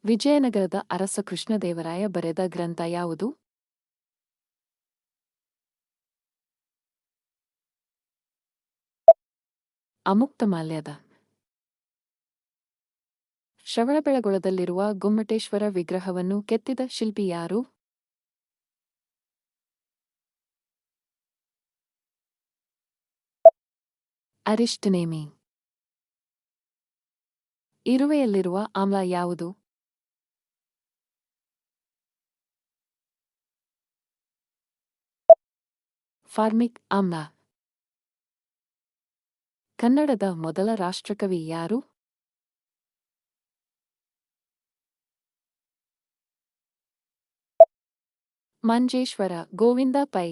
ವಿಜಯನಗರದ ಅರಸ ಕೃಷ್ಣದೇವರಾಯ ಬರೆದ ಗ್ರಂಥ ಯಾವುದು? ಅಮುಕ್ತಮಾಲ್ಯದ. ಶ್ರವಣಬೆಳಗೊಳದಲ್ಲಿರುವ ಗೊಮ್ಮಟೇಶ್ವರ ವಿಗ್ರಹವನ್ನು ಕೆತ್ತಿದ ಶಿಲ್ಪಿ ಯಾರು? ಅರಿಸ್ಟನೇಮಿ. ಇರುವೆಯಲ್ಲಿರುವ ಆಮ್ಲ ಯಾವುದು? ಫಾರ್ಮಿಕ್ ಆಮ್ಲ. ಕನ್ನಡದ ಮೊದಲ ರಾಷ್ಟ್ರಕವಿ ಯಾರು? ಮಂಜೇಶ್ವರ ಗೋವಿಂದ ಪೈ.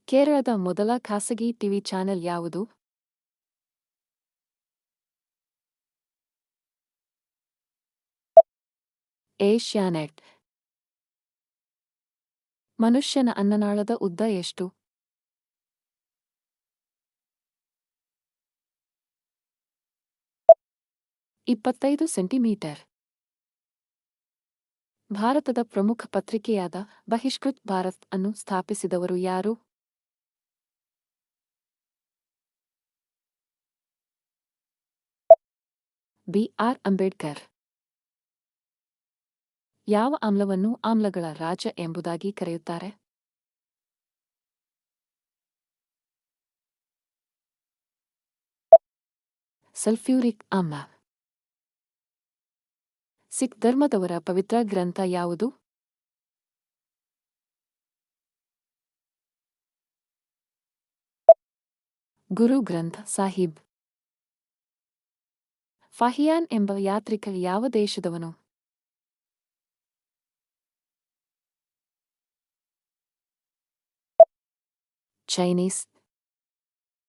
ಕೇರಳದ ಮೊದಲ ಖಾಸಗಿ ಟಿವಿ ಚಾನೆಲ್ ಯಾವುದು? ಏಷ್ಯಾನೆಟ್. ಮನುಷ್ಯನ ಅನ್ನನಾಳದ ಉದ್ದ ಎಷ್ಟು? 25 ಸೆಂಟಿಮೀಟರ್. ಭಾರತದ ಪ್ರಮುಖ ಪತ್ರಿಕೆಯಾದ ಬಹಿಷ್ಕೃತ್ ಭಾರತ್ ಅನ್ನು ಸ್ಥಾಪಿಸಿದವರು ಯಾರು? ಬಿ.ಆರ್. ಅಂಬೇಡ್ಕರ್. ಯಾವ ಆಮ್ಲವನ್ನು ಆಮ್ಲಗಳ ರಾಜ ಎಂಬುದಾಗಿ ಕರೆಯುತ್ತಾರೆ? ಸಲ್ಫ್ಯೂರಿಕ್ ಆಮ್ಲ. ಸಿಖ್ ಧರ್ಮದವರ ಪವಿತ್ರ ಗ್ರಂಥ ಯಾವುದು? ಗುರು ಗ್ರಂಥ ಸಾಹಿಬ್. ಫಾಹಿಯಾನ್ ಎಂಬ ಯಾತ್ರಿಕ ಯಾವ ದೇಶದವನು? ಚೈನೀಸ್